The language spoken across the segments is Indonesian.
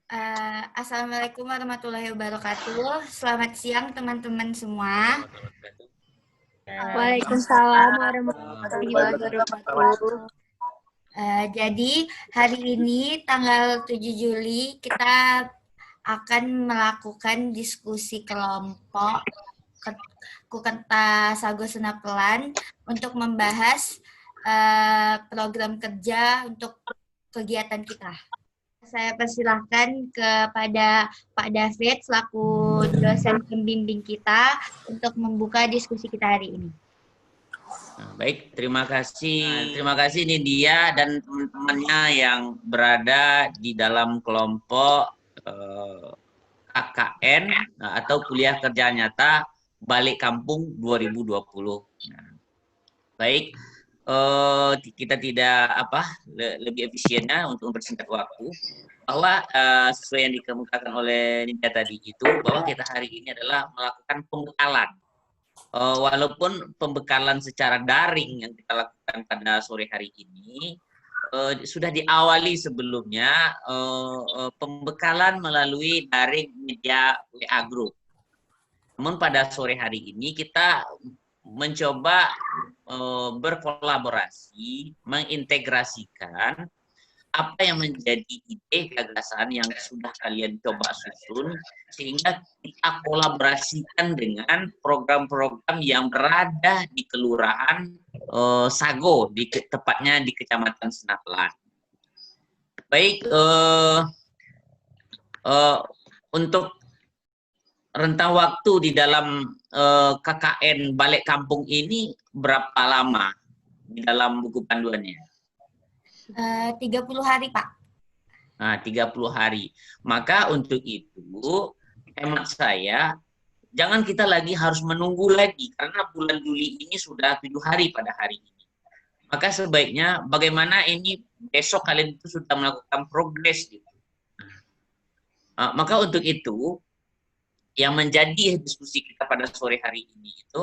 Assalamualaikum warahmatullahi wabarakatuh. Selamat siang teman-teman semua. Waalaikumsalam warahmatullahi wabarakatuh. Jadi hari ini tanggal 7 Juli kita akan melakukan diskusi kelompok Kukenta Sago Senapelan untuk membahas program kerja untuk kegiatan kita. Saya persilahkan kepada Pak David selaku dosen pembimbing kita untuk membuka diskusi kita hari ini. Baik, terima kasih. Terima kasih Nidia dan teman-temannya yang berada di dalam kelompok KKN atau Kuliah Kerja Nyata Balik Kampung 2020. Baik, kita tidak lebih efisiennya untuk mempersingkat waktu, bahwa sesuai yang dikemukakan oleh Nidia tadi itu, bahwa kita hari ini adalah melakukan pembekalan. Walaupun pembekalan secara daring yang kita lakukan pada sore hari ini sudah diawali sebelumnya pembekalan melalui daring media WA Group. Namun pada sore hari ini kita mencoba berkolaborasi, mengintegrasikan apa yang menjadi ide gagasan yang sudah kalian coba susun, sehingga kita kolaborasikan dengan program-program yang berada di Kelurahan Sago, tepatnya di Kecamatan Senapelan. Baik, untuk rentang waktu di dalam KKN Balik Kampung ini berapa lama di dalam buku panduannya? 30 hari, Pak. Nah, 30 hari. Maka untuk itu, hemat saya, jangan kita lagi harus menunggu lagi, karena bulan Juli ini sudah 7 hari pada hari ini. Maka sebaiknya bagaimana ini besok kalian itu sudah melakukan progres gitu. Maka untuk itu, yang menjadi diskusi kita pada sore hari ini itu,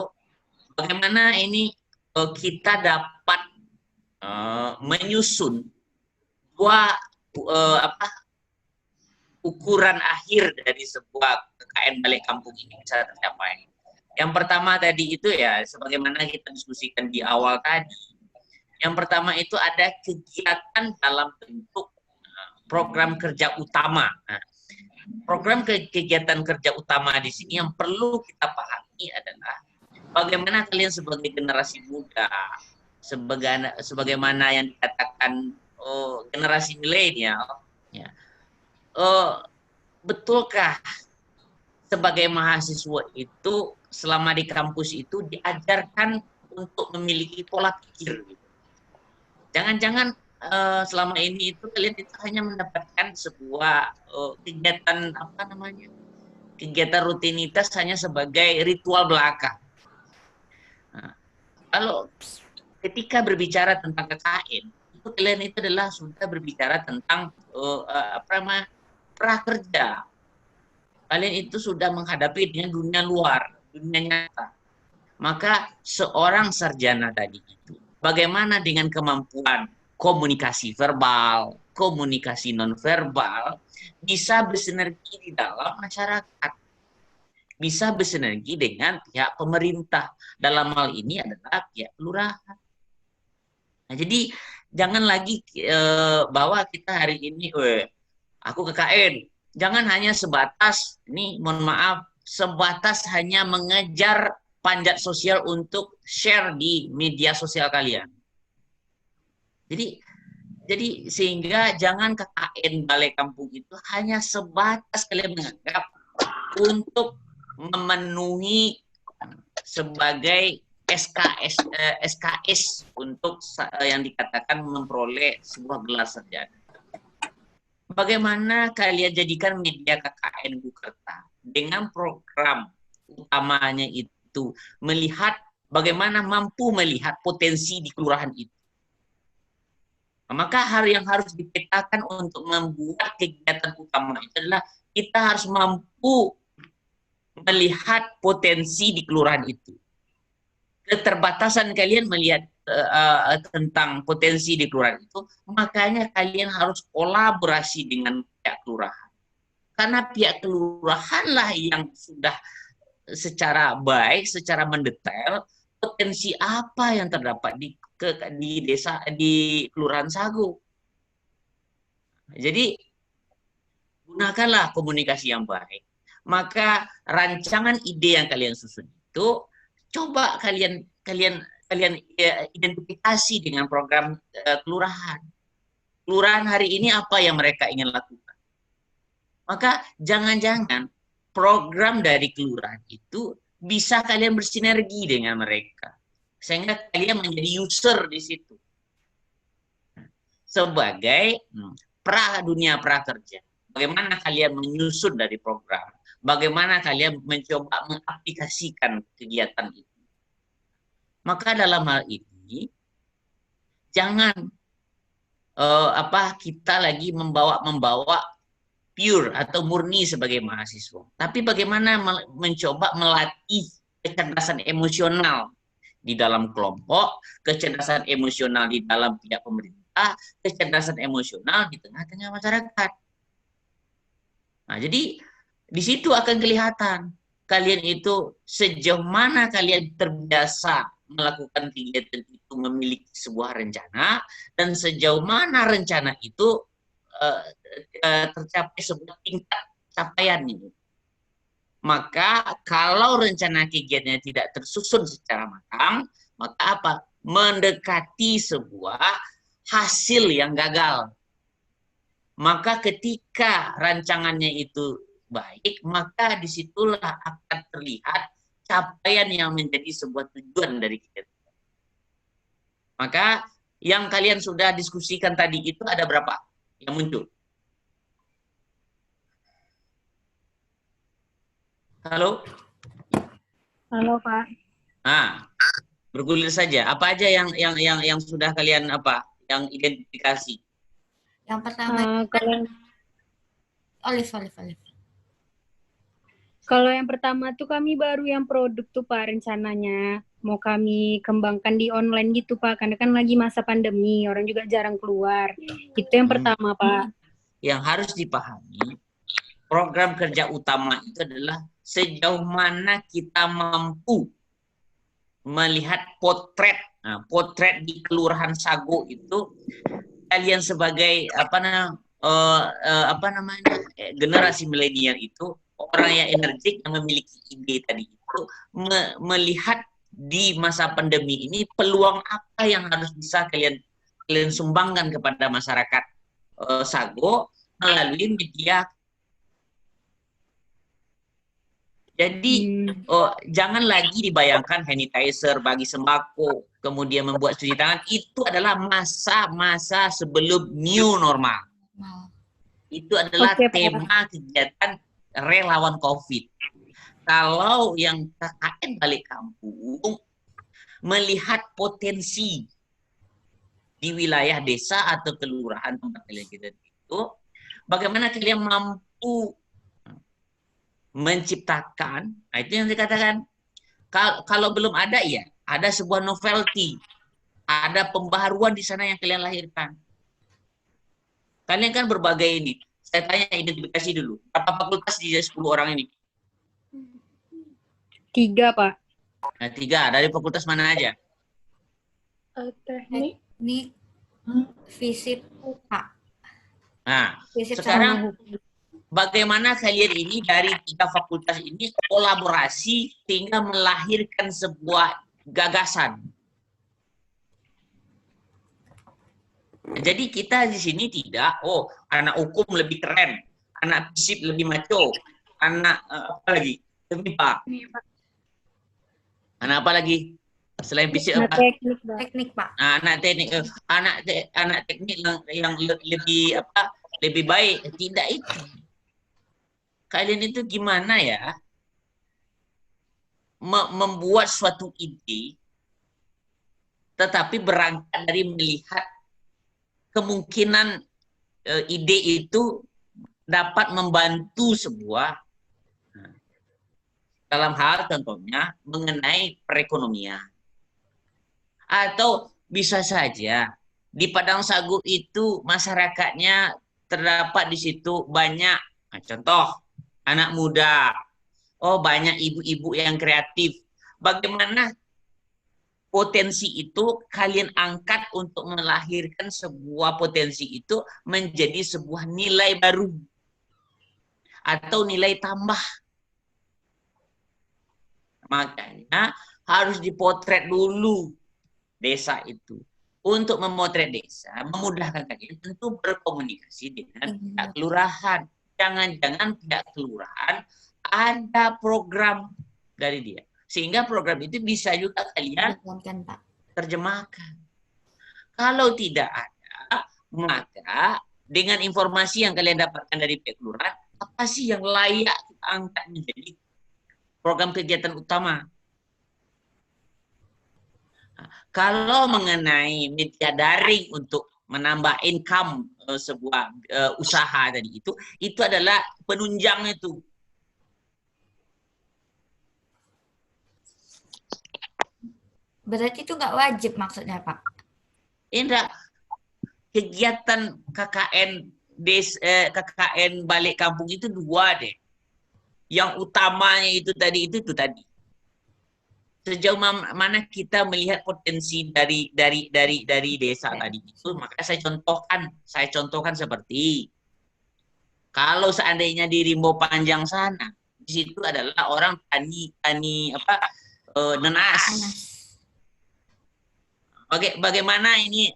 bagaimana ini kita dapat menyusun ukuran akhir dari sebuah KKN Balik Kampung ini bisa tercapai. Yang pertama tadi itu ya, sebagaimana kita diskusikan di awal tadi, yang pertama itu ada kegiatan dalam bentuk program kerja utama. Nah, program kegiatan kerja utama di sini yang perlu kita pahami adalah bagaimana kalian sebagai generasi muda, sebagaimana yang dikatakan generasi milenial, ya, betulkah sebagai mahasiswa itu selama di kampus itu diajarkan untuk memiliki pola pikir? Jangan-jangan selama ini itu kalian itu hanya mendapatkan sebuah kegiatan kegiatan rutinitas hanya sebagai ritual belaka. Nah, kalau ketika berbicara tentang KKN, itu kalian itu adalah sudah berbicara tentang prakerja. Kalian itu sudah menghadapi dengan dunia luar, dunia nyata. Maka seorang sarjana tadi itu, bagaimana dengan kemampuan komunikasi verbal, komunikasi nonverbal, bisa bersinergi di dalam masyarakat, bisa bersinergi dengan pihak pemerintah. Dalam hal ini adalah pihak kelurahan. Nah, jadi jangan lagi bahwa kita hari ini, aku KKN, jangan hanya sebatas, ini mohon maaf, sebatas hanya mengejar panjat sosial untuk share di media sosial kalian. Jadi sehingga jangan KKN Balik Kampung itu hanya sebatas kalian menganggap untuk memenuhi sebagai SKS untuk yang dikatakan memperoleh sebuah gelar sarjana. Bagaimana kalian jadikan media KKN Bukerta dengan program utamanya itu melihat bagaimana mampu melihat potensi di kelurahan itu. Maka hal yang harus dipetakan untuk membuat kegiatan utama itu adalah kita harus mampu melihat potensi di kelurahan itu. Keterbatasan kalian melihat tentang potensi di kelurahan itu, makanya kalian harus kolaborasi dengan pihak kelurahan. karena pihak kelurahan lah yang sudah secara baik, secara mendetail potensi apa yang terdapat di desa, di Kelurahan Sagu. Jadi gunakanlah komunikasi yang baik. Maka rancangan ide yang kalian susun itu coba kalian identifikasi dengan program kelurahan. Kelurahan hari ini apa yang mereka ingin lakukan. Maka jangan-jangan program dari kelurahan itu bisa kalian bersinergi dengan mereka. Sehingga kalian menjadi user di situ. Sebagai dunia prakerja. Bagaimana kalian menyusun dari program. Bagaimana kalian mencoba mengaplikasikan kegiatan itu. Maka dalam hal ini, jangan kita lagi membawa pure atau murni sebagai mahasiswa. Tapi bagaimana mencoba melatih kecerdasan emosional di dalam kelompok, kecerdasan emosional di dalam pihak pemerintah, kecerdasan emosional di tengah-tengah masyarakat. Nah, jadi di situ akan kelihatan kalian itu sejauh mana kalian terbiasa melakukan kegiatan itu, memiliki sebuah rencana, dan sejauh mana rencana itu tercapai sebuah tingkat capaiannya. Maka kalau rencana kegiatannya tidak tersusun secara matang, maka apa? Mendekati sebuah hasil yang gagal. Maka ketika rancangannya itu baik, maka disitulah akan terlihat capaian yang menjadi sebuah tujuan dari kegiatan. Maka yang kalian sudah diskusikan tadi itu ada berapa yang muncul? Halo? Halo, Pak. Nah, bergulir saja. Apa aja yang sudah kalian yang identifikasi? Yang pertama, Olive. Kalau yang pertama tuh kami baru yang produk tuh Pak, rencananya mau kami kembangkan di online gitu Pak, karena kan lagi masa pandemi, orang juga jarang keluar. Itu yang pertama Pak. Yang harus dipahami, program kerja utama itu adalah sejauh mana kita mampu melihat potret. Nah, potret di Kelurahan Sagu itu kalian sebagai generasi milenial itu orang yang energik yang memiliki ide tadi itu melihat di masa pandemi ini peluang apa yang harus bisa kalian sumbangkan kepada masyarakat Sagu melalui media. Jadi jangan lagi dibayangkan sanitizer, bagi sembako, kemudian membuat cuci tangan. Itu adalah masa-masa sebelum new normal. Itu adalah tema kegiatan relawan COVID. Kalau yang KKN balik kampung, melihat potensi di wilayah desa atau kelurahan tempat kalian itu, bagaimana kalian mampu menciptakan, nah itu yang dikatakan, kalau belum ada ya, ada sebuah novelty, ada pembaharuan di sana yang kalian lahirkan. Kalian kan berbagai ini, saya tanya identifikasi dulu, berapa fakultas di 10 orang ini? 3 Pak. Nah, 3, dari fakultas mana aja? Teknik, FISIP, Pak. Nah, FISIP sekarang bagaimana kalian ini dari 3 fakultas ini kolaborasi sehingga melahirkan sebuah gagasan. Jadi kita di sini tidak, anak hukum lebih keren, anak FISIP lebih maco, anak apa lagi? Pak. Anak apa lagi? Selain FISIP apa? Teknik, Pak. Nah, anak teknik, anak teknik yang lebih baik. Tidak itu. Kalian itu gimana ya membuat suatu ide, tetapi berangkat dari melihat kemungkinan ide itu dapat membantu sebuah, dalam hal contohnya mengenai perekonomian. Atau bisa saja di Padang Sagu itu masyarakatnya terdapat di situ banyak Nah, contoh, anak muda. Oh, banyak ibu-ibu yang kreatif. Bagaimana potensi itu kalian angkat untuk melahirkan sebuah potensi itu menjadi sebuah nilai baru atau nilai tambah. Makanya harus dipotret dulu desa itu. Untuk memotret desa, memudahkan kalian tentu berkomunikasi dengan pihak kelurahan. Jangan-jangan pihak kelurahan ada program dari dia. Sehingga program itu bisa juga kalian Pak. terjemahkan. Kalau tidak ada, maka dengan informasi yang kalian dapatkan dari pihak kelurahan, apa sih yang layak kita angkat menjadi program kegiatan utama? Kalau mengenai media daring untuk menambah income sebuah usaha tadi itu adalah penunjang itu. Berarti itu nggak wajib maksudnya, Pak? Indra, kegiatan KKN balik kampung itu dua deh. Yang utamanya itu tadi. Sejauh mana kita melihat potensi dari desa tadi itu, maka saya contohkan seperti kalau seandainya di Rimbo Panjang sana, di situ adalah orang tani nenas. Bagaimana ini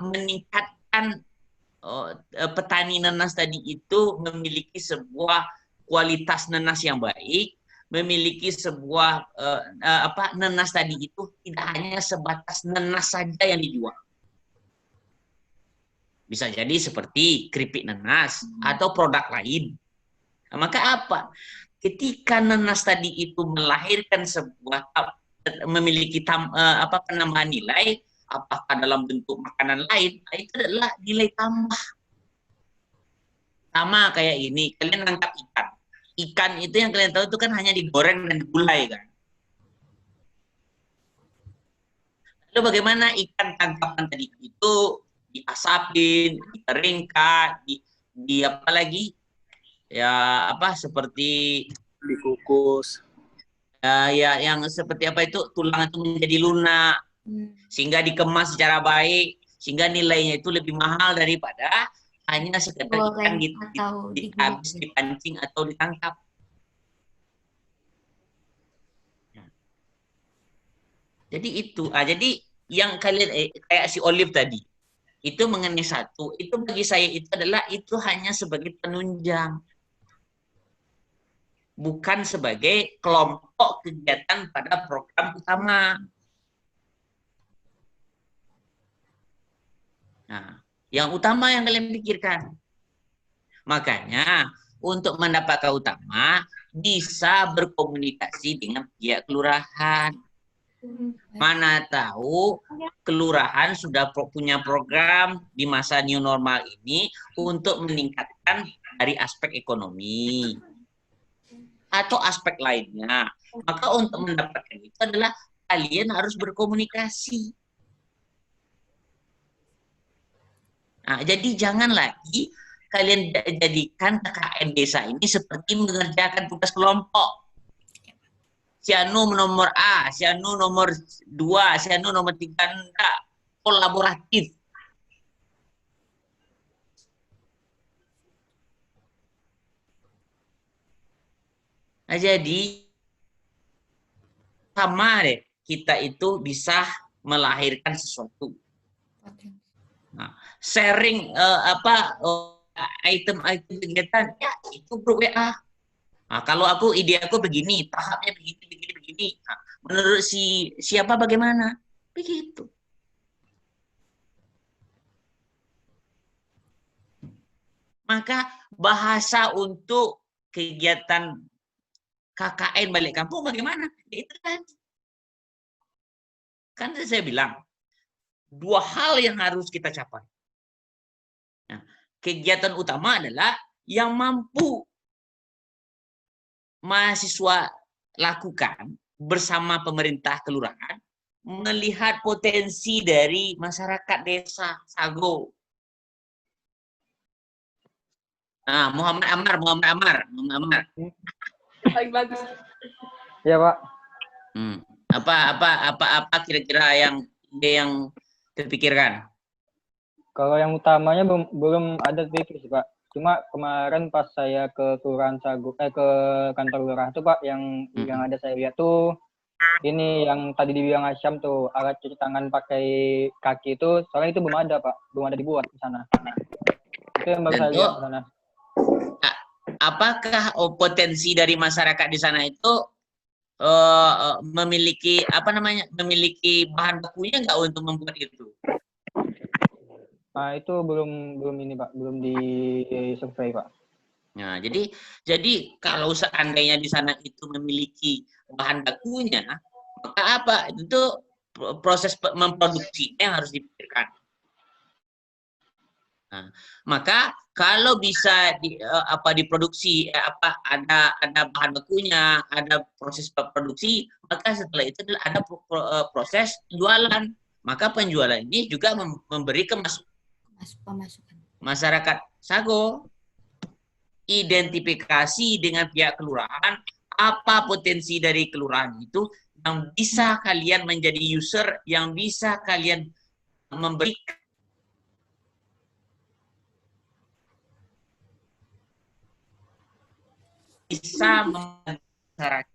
meningkatkan petani nenas tadi itu memiliki sebuah kualitas nenas yang baik, memiliki sebuah nenas tadi itu tidak hanya sebatas nenas saja yang dijual. Bisa jadi seperti keripik nenas atau produk lain. Nah, maka apa? Ketika nenas tadi itu melahirkan sebuah memiliki penambahan nilai, apakah dalam bentuk makanan lain, itu adalah nilai tambah. Sama kayak ini, kalian tangkap ikan. Ikan itu yang kalian tahu itu kan hanya digoreng dan digulai kan. Lalu bagaimana ikan tangkapan tadi itu diasapin, dikeringkan, di apa lagi? Ya apa seperti dikukus. Ya yang seperti apa itu tulang itu menjadi lunak sehingga dikemas secara baik sehingga nilainya itu lebih mahal daripada hanya sekedar ikan habis dipancing atau ditangkap. Jadi itu, jadi yang kalian kayak si Olive tadi itu mengenai satu, itu bagi saya itu adalah itu hanya sebagai penunjang, bukan sebagai kelompok kegiatan pada program utama. Nah, yang utama yang kalian pikirkan. Makanya untuk mendapat utama bisa berkomunikasi dengan pihak kelurahan. Mana tahu kelurahan sudah punya program di masa new normal ini untuk meningkatkan dari aspek ekonomi atau aspek lainnya. Maka untuk mendapatkan itu adalah kalian harus berkomunikasi. Nah, jadi jangan lagi kalian jadikan KKN desa ini seperti mengerjakan tugas kelompok. Si anu nomor A, si anu nomor 2, si anu nomor 3, enggak. Kolaboratif. Nah, jadi sama deh kita itu bisa melahirkan sesuatu. Nah, sharing item-item kegiatan ya itu grup WA. Nah, kalau ide aku begini, tahapnya begini. Nah, menurut siapa bagaimana? Begitu. Maka bahasa untuk kegiatan KKN balik kampung bagaimana? Itu kan saya bilang dua hal yang harus kita capai. Nah, kegiatan utama adalah yang mampu mahasiswa lakukan bersama pemerintah kelurahan, melihat potensi dari masyarakat desa Sago. Muhammad Amar. Paling bagus. Ya Pak. Apa kira-kira yang terpikirkan? Kalau yang utamanya belum ada pikir sih Pak. Cuma kemarin pas saya ke Kelurahan Sagu, ke kantor lurah tuh Pak, yang ada saya lihat tuh ini yang tadi dibilang Asyam tuh, alat cuci tangan pakai kaki itu, soalnya itu belum ada Pak, belum ada dibuat di sana. Itu yang baru saya lihat di sana. Apakah potensi dari masyarakat di sana itu memiliki bahan bakunya nggak untuk membuat itu? Nah, itu belum ini Pak, belum di survei Pak. Nah, jadi kalau seandainya di sana itu memiliki bahan bakunya, maka apa? Itu proses memproduksinya yang harus dipikirkan. Nah, maka kalau bisa diproduksi ada bahan bakunya, ada proses produksi, maka setelah itu ada proses penjualan. Maka penjualan ini juga memberi Pemasukan. Masyarakat Sago identifikasi dengan pihak kelurahan, apa potensi dari kelurahan itu yang bisa kalian menjadi user, yang bisa kalian memberi bisa masyarakat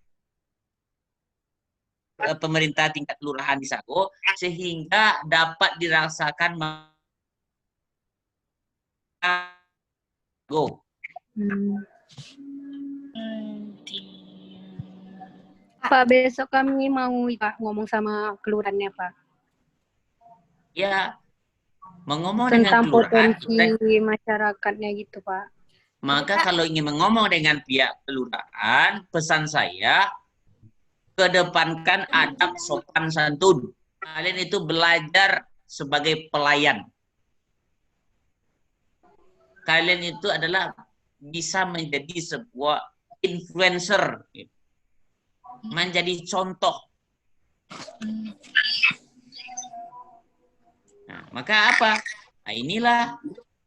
pemerintah tingkat kelurahan di Sago sehingga dapat dirasakan go. Pak, besok kami mau Pak ngomong sama kelurahannya Pak. Ya, mengomong dengan Tentang kelurahan. potensi masyarakatnya gitu Pak. Maka kalau ingin mengomong dengan pihak kelurahan, pesan saya, kedepankan adab sopan santun. Kalian itu belajar sebagai pelayan. Kalian itu adalah bisa menjadi sebuah influencer. Menjadi contoh. Nah, maka apa? Nah, inilah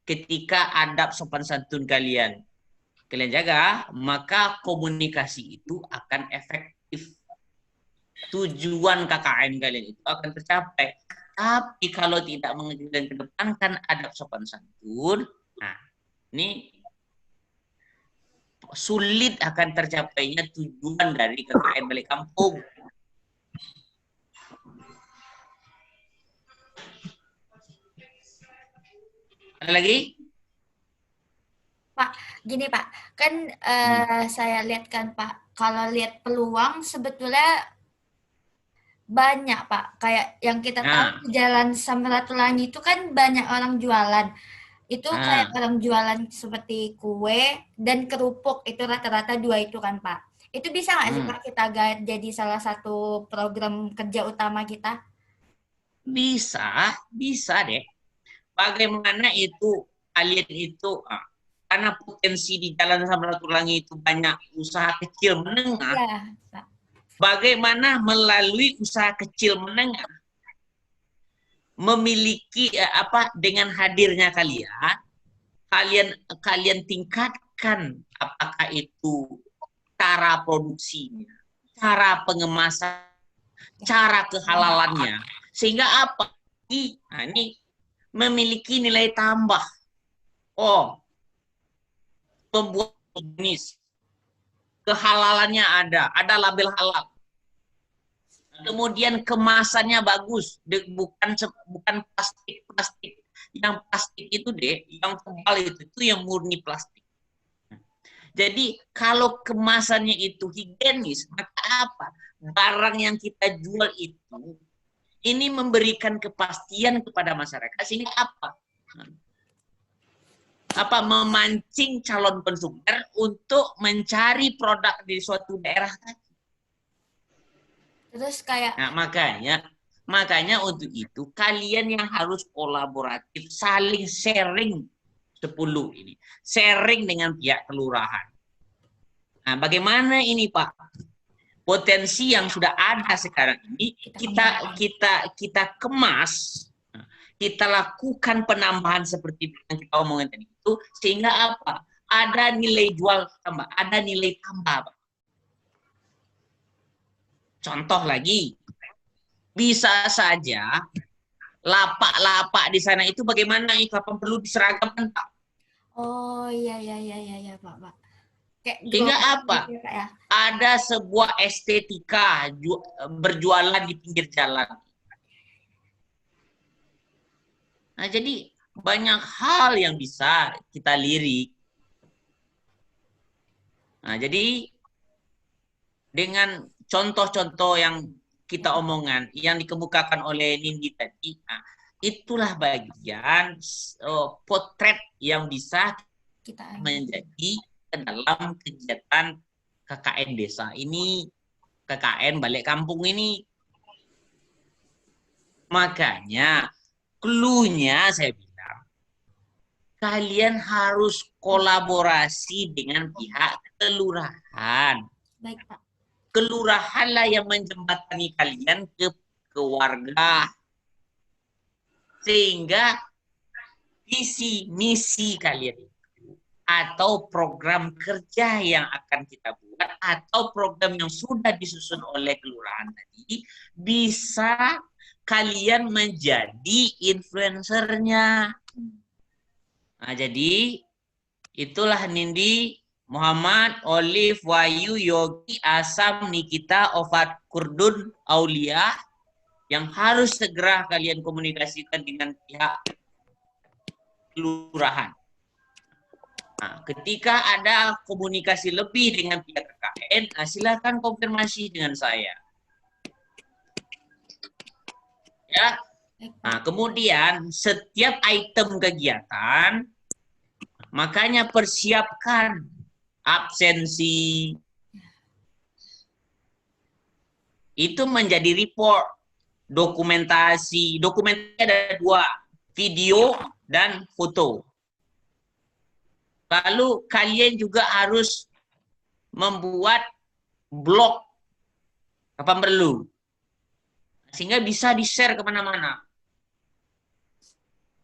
ketika adab sopan santun kalian jaga, maka komunikasi itu akan efektif. Tujuan KKN kalian itu akan tercapai. Tapi kalau tidak mengedepankan adab sopan santun, nah ini sulit akan tercapainya tujuan dari KKN balik kampung. Ada lagi? Pak, gini Pak, kan saya lihat kan Pak, kalau lihat peluang sebetulnya banyak Pak. Kayak yang kita tahu Jalan Samratulangi itu kan banyak orang jualan. Itu kayak orang jualan seperti kue dan kerupuk, itu rata-rata dua itu kan Pak. Itu bisa nggak sih Pak kita jadi salah satu program kerja utama kita? Bisa deh. Bagaimana itu kalian itu karena potensi di Jalan Samratulangi itu banyak usaha kecil menengah. Ya, Pak. Bagaimana melalui usaha kecil menengah memiliki dengan hadirnya kalian tingkatkan apakah itu cara produksinya, cara pengemasan, cara kehalalannya, sehingga apa? Nah, ini memiliki nilai tambah. Oh, pembuat jenis kehalalannya ada label halal. Kemudian kemasannya bagus, bukan plastik. Yang plastik itu yang tebal itu yang murni plastik. Jadi kalau kemasannya itu higienis, maka apa? Barang yang kita jual itu ini memberikan kepastian kepada masyarakat sehingga memancing calon konsumen untuk mencari produk di suatu daerah tadi. Terus kayak makanya untuk itu kalian yang harus kolaboratif, saling sharing 10 ini. Sharing dengan pihak kelurahan. Nah, bagaimana ini Pak? Potensi yang sudah ada sekarang ini kita kemas, kita lakukan penambahan seperti yang kita omongin tadi itu, sehingga apa? ada nilai jual tambah, ada nilai tambah. Contoh lagi, bisa saja lapak-lapak di sana itu bagaimana kapan perlu diseragamkan, Pak. Oh iya Pak. Kayak Sehingga apa? gitu, Pak, ya. Ada sebuah estetika berjualan di pinggir jalan. Nah, jadi banyak hal yang bisa kita lirik. Nah, jadi dengan contoh-contoh yang kita omongan, yang dikemukakan oleh Nindi tadi, nah, itulah bagian potret yang bisa Kita menjadi ke dalam kegiatan KKN desa ini, KKN balik kampung ini. Makanya, clue-nya saya bilang, kalian harus kolaborasi dengan pihak kelurahan. baik, Pak. Kelurahan lah yang menjembatani kalian ke warga. Sehingga visi misi kalian itu atau program kerja yang akan kita buat atau program yang sudah disusun oleh kelurahan tadi bisa kalian menjadi influencernya. Nah, jadi itulah Nindi, Muhammad, Olive, Wahyu, Yogi, Asam, Nikita, Ofat, Kurdun, Aulia yang harus segera kalian komunikasikan dengan pihak kelurahan. Nah, ketika ada komunikasi lebih dengan pihak KKN, silakan konfirmasi dengan saya. Ya. Nah, kemudian setiap item kegiatan, makanya persiapkan absensi. Itu menjadi report, dokumentasi. Dokumentasi ada 2, video dan foto. Lalu kalian juga harus membuat blog kapan perlu. Sehingga bisa di-share kemana-mana.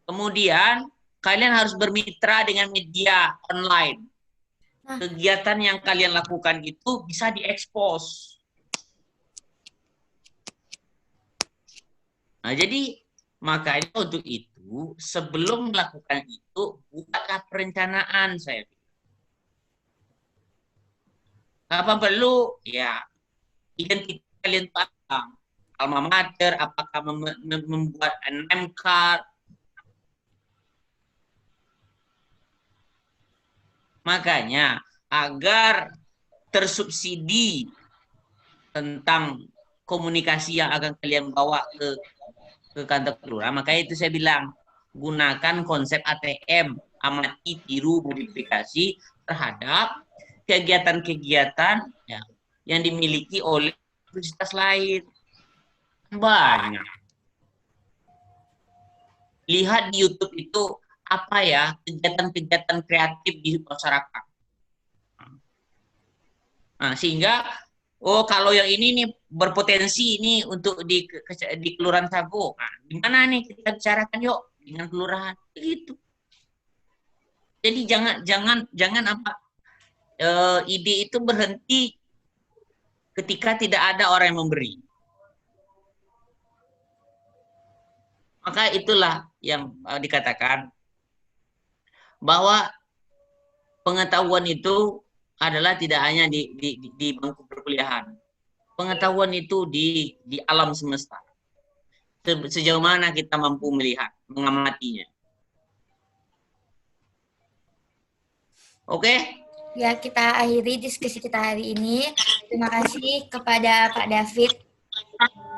Kemudian kalian harus bermitra dengan media online. Kegiatan yang kalian lakukan itu bisa diekspos. Nah, jadi makanya untuk itu sebelum melakukan itu buatlah perencanaan, saya bilang. Kapan perlu ya identitas kalian pasang. Alma mater, apakah membuat name card. Makanya agar tersubsidi tentang komunikasi yang akan kalian bawa ke kantor kelurahan, makanya itu saya bilang gunakan konsep ATM, amati, tiru, modifikasi terhadap kegiatan-kegiatan ya, yang dimiliki oleh universitas lain. Banyak. Lihat di YouTube itu apa ya kegiatan-kegiatan kreatif di masyarakat. Nah, sehingga kalau yang ini nih berpotensi ini untuk di Kelurahan Sago. Nah, di mana nih kita bicarakan yuk dengan kelurahan gitu. Jadi jangan apa ide itu berhenti ketika tidak ada orang yang memberi. Maka itulah yang dikatakan bahwa pengetahuan itu adalah tidak hanya di bangku perkuliahan. Pengetahuan itu di alam semesta. Sejauh mana kita mampu melihat, mengamatinya. Oke? Ya, kita akhiri diskusi kita hari ini. Terima kasih kepada Pak David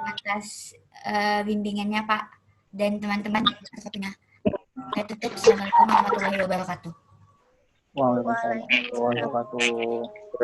atas bimbingannya, Pak, dan teman-teman. Saya tutup. Assalamualaikum warahmatullahi wabarakatuh. Waalaikumsalam warahmatullahi wabarakatuh.